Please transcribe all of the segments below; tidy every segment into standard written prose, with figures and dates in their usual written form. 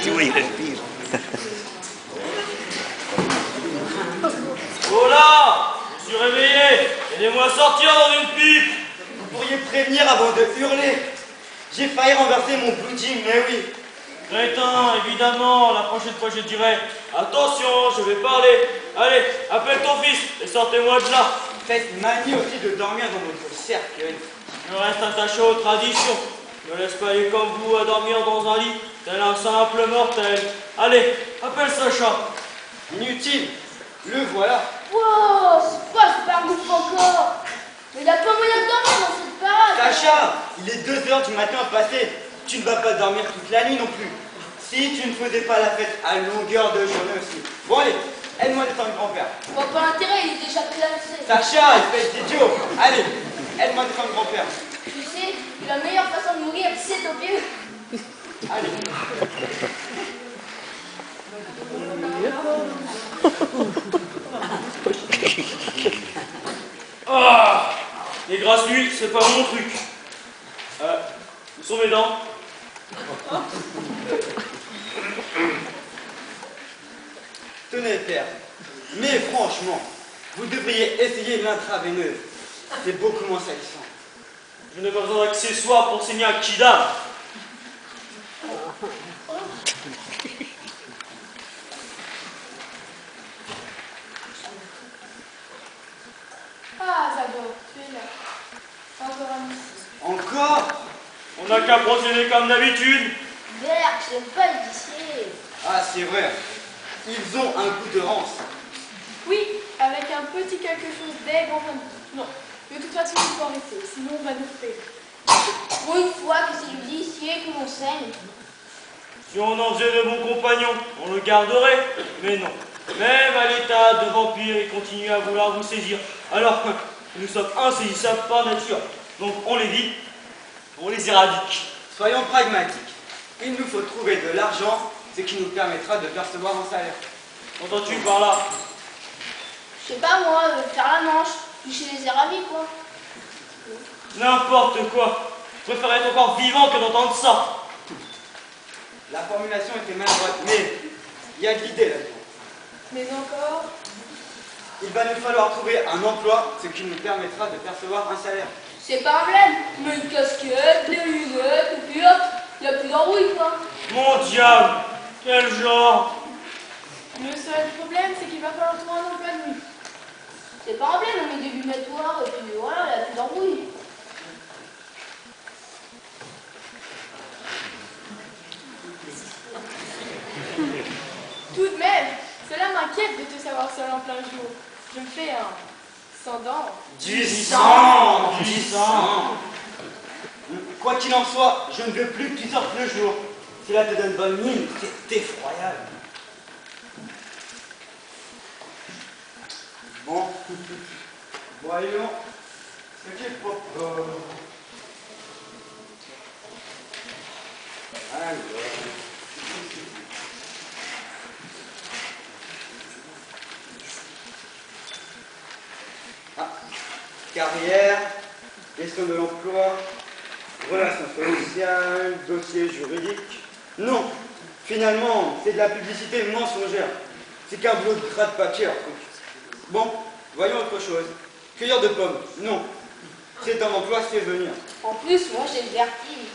Tu vois, il respire. Oh là! Je suis réveillé! Aidez-moi à sortir dans une pipe! Vous pourriez prévenir avant de hurler. J'ai failli renverser mon pudding, mais oui. Crétin, évidemment, la prochaine fois je dirai attention, je vais parler. Allez, appelle ton fils et sortez-moi de là. Faites manie aussi de dormir dans votre cercueil. Je reste attaché aux traditions. Ne me laisse pas aller comme vous à dormir dans un lit, tel un simple mortel. Allez, appelle Sacha. Inutile. Le voilà. Wow, c'est quoi ce pargouf encore? Mais il n'y a pas moyen de dormir dans cette parade. Sacha, il est 2 h du matin passé. Tu ne vas pas dormir toute la nuit non plus. Si tu ne faisais pas la fête à longueur de journée aussi. Bon allez, aide-moi à descendre grand-père. Je vois pas l'intérêt, il est déjà classé. Sacha, espèce d'idiot. Allez, aide-moi à descendre grand-père. Tu sais, la meilleure façon de mourir, c'est au pied. Allez. Ah! Les grasses nuits, c'est pas mon truc. Où sont mes dents? Tenez, père. Mais franchement, vous devriez essayer l'intraveineuse. C'est beaucoup moins salissant. Je n'ai pas besoin d'accessoires pour saigner un kidam. Ah, j'adore, tu es là. Encore un ici. Encore? On n'a qu'à procéder comme d'habitude. Berk, j'aime pas le lycée. Ah, c'est vrai. Ils ont un goût de rance. Oui, avec un petit quelque chose d'aigre en fin de bouche. Non, de toute façon, il faut arrêter, sinon on va nous faire. Pour une fois que c'est du lycée que l'on saigne. Si on en faisait de bons compagnons, on le garderait. Mais non. Même à l'état de vampire, il continue à vouloir vous saisir. Alors que nous sommes insaisissables par nature. Donc on les dit, on les éradique. Soyons pragmatiques. Il nous faut trouver de l'argent, ce qui nous permettra de percevoir un salaire. Entends-tu par là? Je sais pas moi, faire la manche, toucher les éramiques quoi. N'importe quoi. Je préfère être encore vivant que d'entendre ça. La formulation était maladroite, mais il y a de l'idée là-dedans. Mais encore, Il va nous falloir trouver un emploi, ce qui nous permettra de percevoir un salaire. C'est pas un blême. Mais une casquette, des lunettes, et puis hop, y a plus d'embrouille quoi. Mon diable, quel genre. le seul problème, c'est qu'il va falloir trouver un emploi de nuit. C'est pas un blême, on met des lunettes noires et puis voilà, y a plus d'embrouille. Tout de même, cela m'inquiète de te savoir seul en plein jour. Je me fais un sans dents. Du sang! Du sang! Quoi qu'il en soit, je ne veux plus que tu sortes le jour. Cela te donne bonne mine, c'est effroyable. Bon, voyons ce qu'il propose. Alors. Ah, carrière, gestion de l'emploi, relations sociales, dossier juridique. Non, finalement, c'est de la publicité mensongère. C'est qu'un boulot de gras de papier, leur truc. Bon, voyons autre chose. Cueilleur de pommes, non. C'est un emploi fait venir. En plus, moi j'ai le vertige.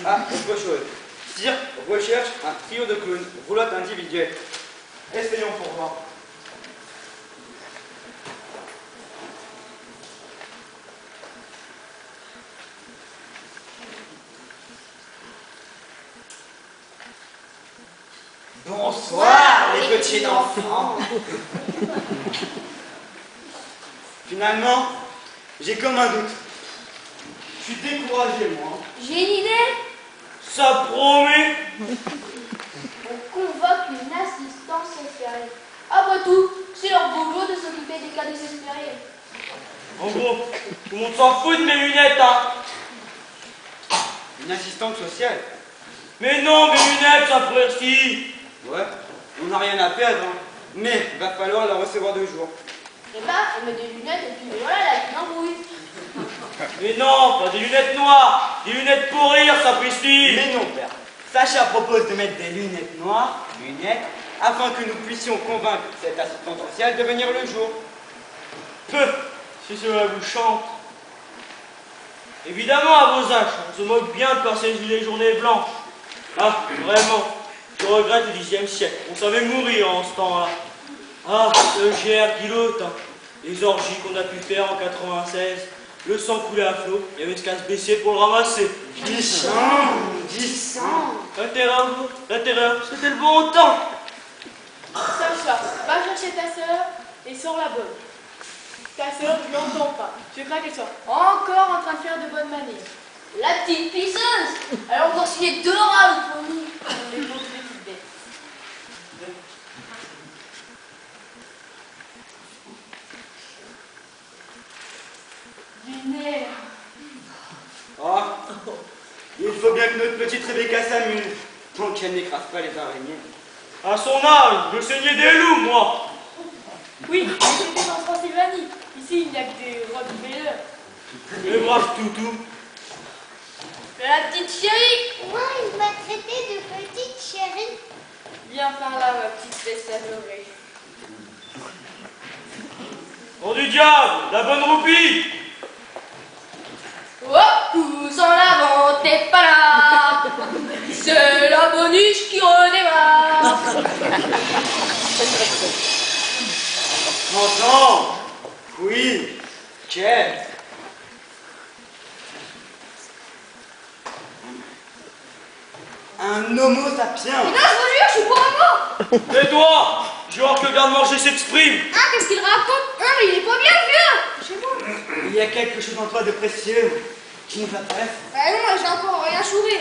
Ah, autre chose. Cirque recherche un trio de clowns, roulotte individuelle. Essayons pour voir. Bonsoir les petits enfants. Finalement, j'ai comme un doute. Je suis découragé, moi. J'ai une idée. Ça promet. On convoque une assistance sociale. Après tout, c'est leur boulot de s'occuper des cas désespérés. En gros, tout le monde s'en fout de mes lunettes, hein. Une assistante sociale. Mais non, mes lunettes, ça précise. Ouais, on n'a rien à perdre, hein. Mais il va falloir la recevoir 2 jours. Et bah, on met des lunettes et puis voilà, la petite embrouille. Mais non, pas des lunettes noires, des lunettes pour rire, sapristi. Mais non, père. Sacha propose de mettre des lunettes noires, afin que nous puissions convaincre cet assistant social de venir le jour. Peu, si cela vous chante. Évidemment, à vos âges, on se moque bien de passer les journées blanches. Ah, vraiment, je regrette le Xe siècle. On savait mourir en ce temps-là. Ah, le GR pilote, hein. Les orgies qu'on a pu faire en 96, le sang coulait à flot, il y avait de qu'à se baisser pour le ramasser. Du sang, du sang. L'intérieur, c'était le bon temps. Sacha, va chercher ta sœur et sors la bonne. Ta sœur, je l'entends pas. Je crains qu'elle soit encore en train de faire de bonnes manières. La petite pisseuse. Alors on va signer de l'oral pour nous. Les pauvres petites bêtes. Du nerf. Ah, il faut bien que notre petite Rebecca s'amuse, tant qu'elle n'écrase pas les araignées. À son âge, je saignais des loups, moi. Oui, mais c'était en Transylvanie. Ici, il n'y a que des rottweilers. Les braves toutous. La petite chérie. Moi, il m'a traité de petite chérie. Viens par là, ma petite fesse adorée. Oh du diable, la bonne roupie. Hop, pousse en avant, t'es pas là. C'est la boniche qui redémarre. Entends? Oui, quel? Un homo sapiens. Non, je vous jure, je suis pas mort. Tais-toi, genre que le garde-manger s'exprime. Ah, qu'est-ce qu'il raconte? Ah, mais il est pas bien vieux. Chez moi. Il y a quelque chose en toi de précieux qui nous intéresse. Bah non, j'ai encore rien chouré.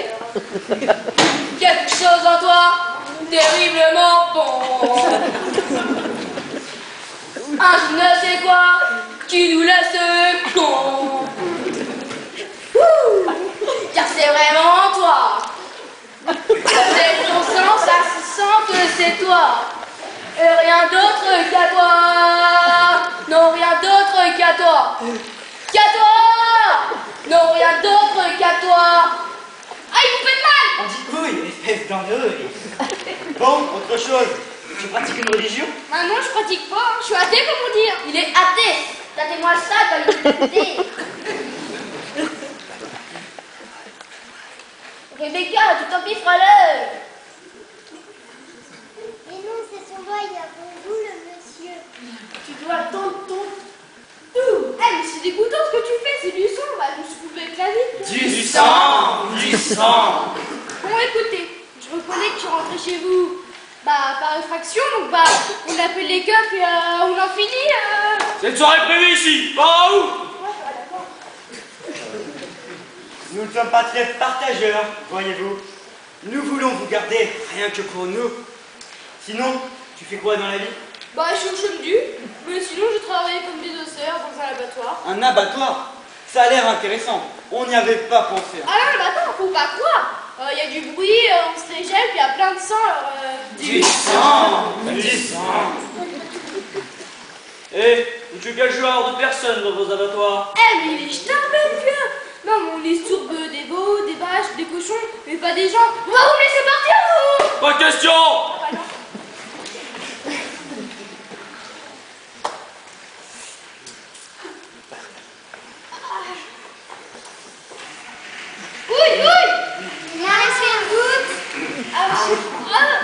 Quelque chose en toi, terriblement bon. Un je ne sais quoi, qui nous laisse con. Car c'est vraiment toi. C'est ton sang, ça se sent que c'est toi. Et rien d'autre qu'à toi. Non, rien d'autre qu'à toi. Qu'à toi. Non, rien d'autre qu'à toi. Ah, il vous fait mal. On dit couille, espèce d'enneuil. Bon, autre chose. Tu pratiques une religion? Ah non, je pratique pas. Je suis athée, comment dire. Il est athée. Tâtez-moi ça, t'as l'idée. Rebecca, tu t'empiffres à l'heure. Et non, c'est son doigt, il a bon goût, le monsieur. Tu dois attendre ton tout. Eh, mais c'est dégoûtant ce que tu fais, c'est du sang. Bah, je me suis coupé avec la vie. Du sang, du sang. Bon, écoutez, je reconnais que je suis rentrée chez vous. Bah, par effraction, donc bah, on appelle les keufs et on en finit. C'est une soirée privée ici, pas où? Ouais, bah, d'accord. Nous ne sommes pas très partageurs, voyez-vous. Nous voulons vous garder rien que pour nous. Sinon, tu fais quoi dans la vie? Bah, je suis au chôme-du, mais sinon, je travaillais comme des osseurs dans un abattoir. Un abattoir? Ça a l'air intéressant. On n'y avait pas pensé. Ah non, mais attends, faut pas croire. Il y a du bruit, on se les gèle, puis il y a plein de sang. Du sang, du sang. Eh, vous tuez quel genre de personnes dans vos abattoirs? Eh, mais il est jeté un peu, vieux. Non, mais on esturbe des veaux, des vaches, des cochons, mais pas des gens. On va vous laisser partir, vous. Pas de question. Ah, bah non. Oui, oui. Viens, laissez une goutte. Ah, ah.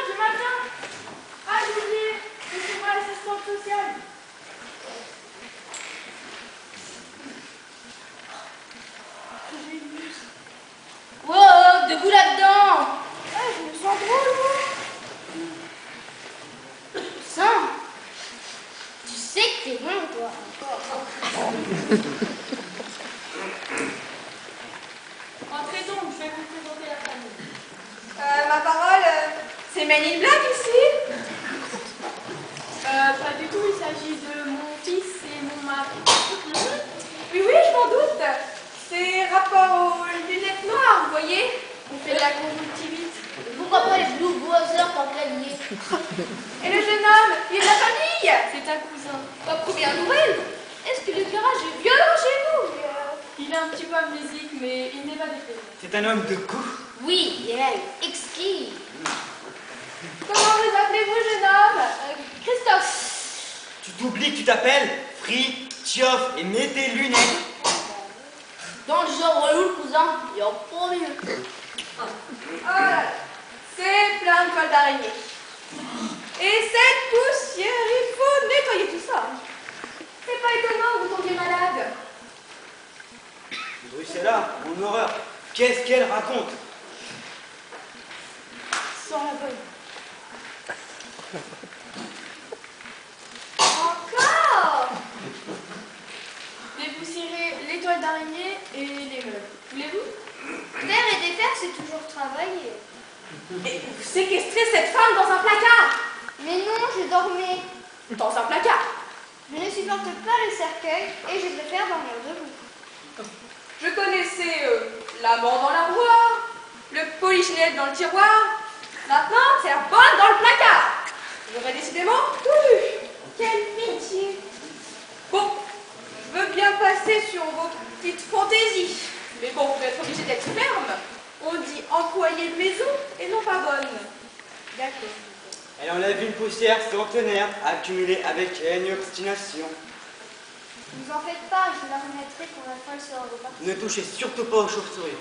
Du matin. Ah, j'ai oublié. C'est moi l'assistante sociale. Wow, debout là-dedans. Ah, je me sens drôle, moi. Sang. Tu sais que t'es bon, toi. Entrez donc, je vais vous présenter la famille. Ma parole, c'est Men in Black ici? Pas du tout, il s'agit de mon fils et mon mari. Oui, oui, je m'en doute. C'est rapport aux lunettes noires, vous voyez? On fait de la conjonctivite. Pourquoi pas les Blue Brothers en plein milieu? Et le jeune homme, il est de la famille? C'est un cousin. Pas première nouvelle. Est-ce que le garage est violent chez vous? Il est un petit peu amnésique, mais il n'est pas défait. C'est un homme de goût. Oui, et même exquis. Comment vous appelez-vous, jeune homme? Christophe. Tu t'oublies que tu t'appelles Fritjof et mets tes lunettes. Dans le genre relou, le cousin, il y a pas mieux. Oh là là, c'est plein de toiles d'araignée. Et cette poussière, il faut nettoyer tout ça. C'est pas étonnant que vous tombiez malade. Bruxella, mon horreur. Qu'est-ce qu'elle raconte? Sans la bonne. Encore? Dépoussiérer les toiles d'araignée et les meubles. Voulez-vous? Terre et déterre, c'est toujours travailler. Et vous séquestrez cette femme dans un placard? Mais non, je dormais. Dans un placard? Je ne supporte pas le cercueil et je préfère dormir debout. Je connaissais l'amant dans l'armoire, le polichinelle dans le tiroir. Maintenant, c'est la bonne dans le placard. J'aurais décidément tout vu. Quelle pitié. Bon, je veux bien passer sur vos petites fantaisies. Mais bon, vous êtes obligé d'être ferme. On dit employé de maison et non pas bonne. D'accord. Elle enlève une poussière centenaire accumulée avec haine et obstination. Ne vous en faites pas, je la remettrai quand la folle sera repartie. Ne touchez surtout pas aux chauves-souris.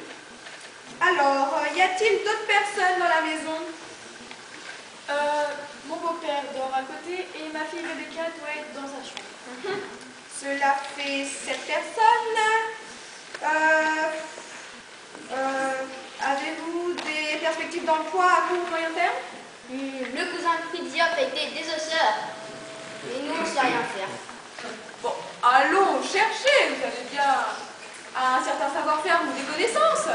Alors, y a-t-il d'autres personnes dans la maison? Mon beau-père dort à côté et ma fille Rebecca doit être dans sa chambre. Cela fait 7 personnes. Avez-vous des perspectives d'emploi à court ou moyen terme? Le cousin de Fritjof a été désosseur. Mais nous, on sait rien faire. Bon, allons chercher, vous avez bien un certain savoir-faire ou des connaissances.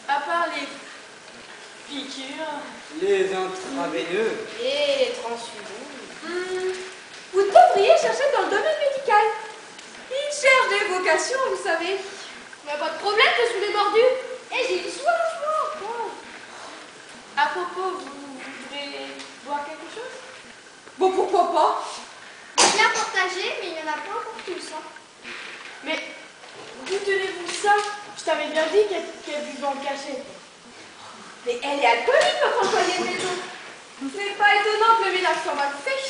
À part les piqûres. Les intraveineux. Et les transfusions. Vous devriez chercher dans le domaine médical. Ils cherchent des vocations, vous savez. Mais pas de problème, je suis démordu. Et j'ai du soin. À propos, vous voudrez boire quelque chose? Bon, pourquoi pas? Bien partagé, mais il n'y en a pas pour tous. Hein. Mais d'où tenez-vous ça? Je t'avais bien dit qu'elle buvait en cachette. Mais elle est alcoolique, votre employée de maison. Ce n'est pas étonnant que le ménage soit mal fait.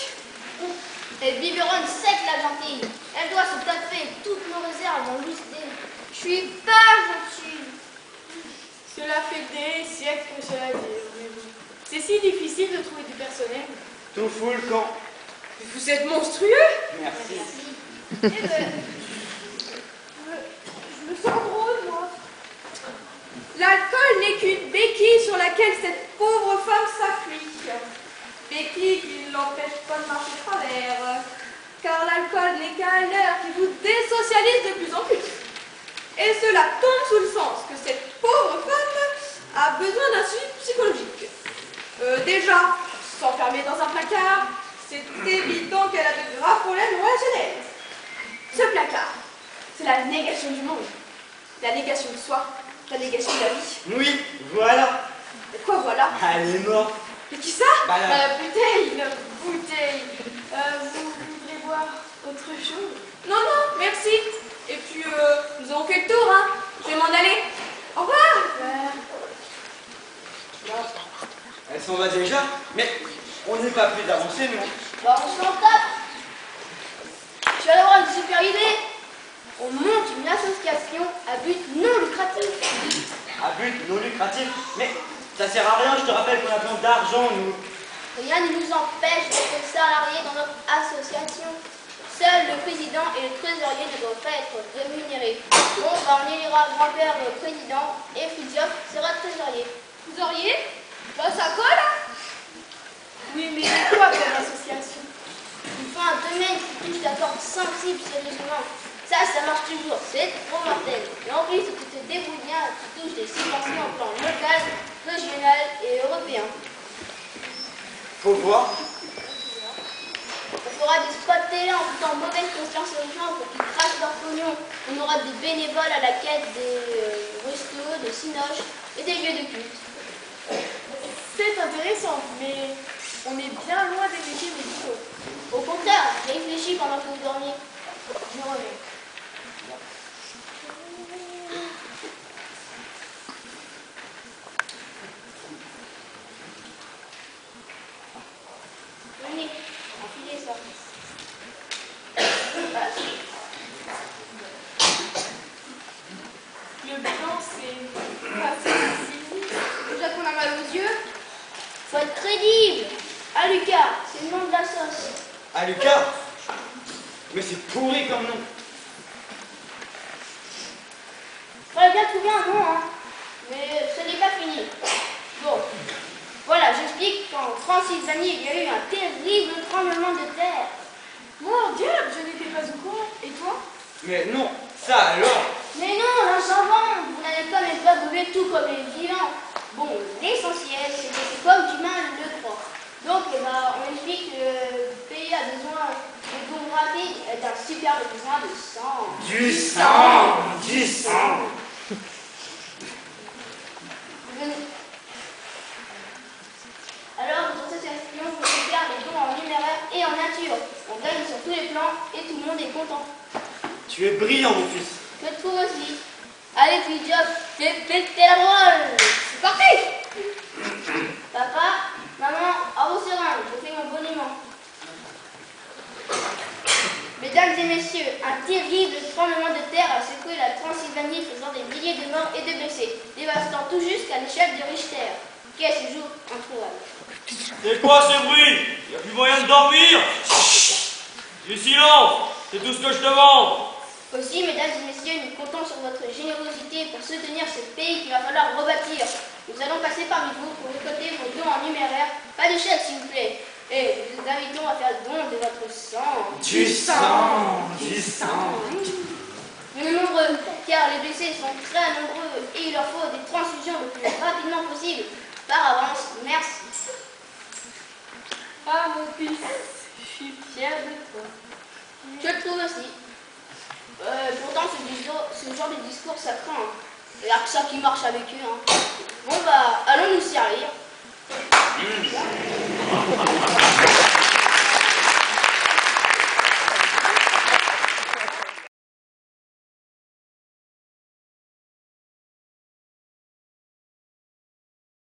Elle biberonne sec, la gentille. Elle doit se tatouer toutes nos réserves dans l'ousté. Je suis pas gentille. Cela fait des siècles que cela dure. Mais bon, c'est si difficile de trouver du personnel. Tout fout le camp. Mais vous êtes monstrueux. Merci. Eh ben, je me sens drôle, moi. L'alcool n'est qu'une béquille sur laquelle cette pauvre femme s'appuie. Béquille qui ne l'empêche pas de marcher de travers. Car l'alcool n'est qu'un leurre qui vous désocialise de plus en plus. Et cela tombe sous le sens que cette pauvre femme a besoin d'un suivi psychologique. Déjà, s'enfermer dans un placard, c'est évident qu'elle a de graves problèmes relationnels. Ce placard, c'est la négation du monde, la négation de soi, la négation de la vie. Oui, voilà. Et quoi voilà? Elle est morte. Mais qui ça? Bah, là. Bouteille. Vous voudrez boire autre chose? Non, non, merci. Et puis, nous avons fait le tour, hein. Je vais m'en aller. Au revoir. Elle s'en va déjà. Mais on n'est pas plus avancé, nous. Bah, on s'en tape. Je vais avoir une super idée. On monte une association à but non lucratif. À but non lucratif. Mais ça sert à rien, je te rappelle qu'on a besoin d'argent, nous. Rien ne nous empêche d'être salariés dans notre association. Seul le président et le trésorier ne doivent pas être rémunérés. Bon, bah, on élira grand-père président et Fritjof sera trésorier. Trésorier? Bah, ça colle, hein? Oui, mais quoi comme association? Il faut un domaine qui touche la corde sensible sérieusement. Ça marche toujours, c'est trop mortel. Et en plus, tu te débrouilles bien, tu touches des subventions au plan local, régional et européen. Faut voir. On fera des spots télé en foutant mauvaise conscience aux gens pour qu'ils crachent leur pognon. On aura des bénévoles à la quête des restos, des cinoches et des lieux de culte. C'est un intéressant, mais on est bien loin des métiers médicaux. Au contraire, réfléchis pendant que vous dormiez. Je reviens. Venez, enfilez ça. Voilà. Le blanc, c'est pas facile. Déjà qu'on a mal aux yeux, faut être crédible. Ah Lucas, c'est le nom de la sauce. Ah Lucas? Mais c'est pourri comme nom. Faudrait bien trouver un nom, hein. Mais ce n'est pas fini. Bon, voilà, j'explique qu'en Transylvanie, il y a eu un terrible tremblement de terre. Mon diable, je n'étais pas au courant. Et toi? Mais non, ça alors? Mais non, l'insavant, vous n'allez pas me faire brûler tout comme les vivants. Bon, l'essentiel, c'est que c'est comme l'humain le croit. Donc, on explique que le pays a besoin de dons rapides et d'un super besoin de sang. Du sang! Du sang! Alors, votre association vous faire les dons en numéraire et en nature. On gagne sur tous les plans et tout le monde est content. Tu es brillant, mon fils. Je te trouve aussi. Allez, puis job, fais péter la moelle. C'est parti. Papa, maman, à vos seringues, je fais mon boniment. Mesdames et messieurs, un terrible tremblement de terre a secoué la Transylvanie, faisant des milliers de morts et de blessés, dévastant tout jusqu'à l'échelle de Richter. Quel séjour introuvable. C'est quoi ce bruit? Y a plus moyen de dormir? Du silence, c'est tout ce que je demande. Aussi, mesdames et messieurs, nous comptons sur votre générosité pour soutenir ce pays qu'il va falloir rebâtir. Nous allons passer parmi vous pour récolter vos dons en numéraire. Pas de chèque, s'il vous plaît. Et nous vous invitons à faire don de votre sang. Du sang! Du sang! Nous sommes nombreux, car les blessés sont très nombreux et il leur faut des transfusions le plus rapidement possible. Par avance, merci. Ah, mon fils, je suis fière de toi. Je le trouve aussi. Pourtant, ce genre de discours, ça craint. Il n'y a que ça qui marche avec eux. Hein. Bon, bah, allons nous servir.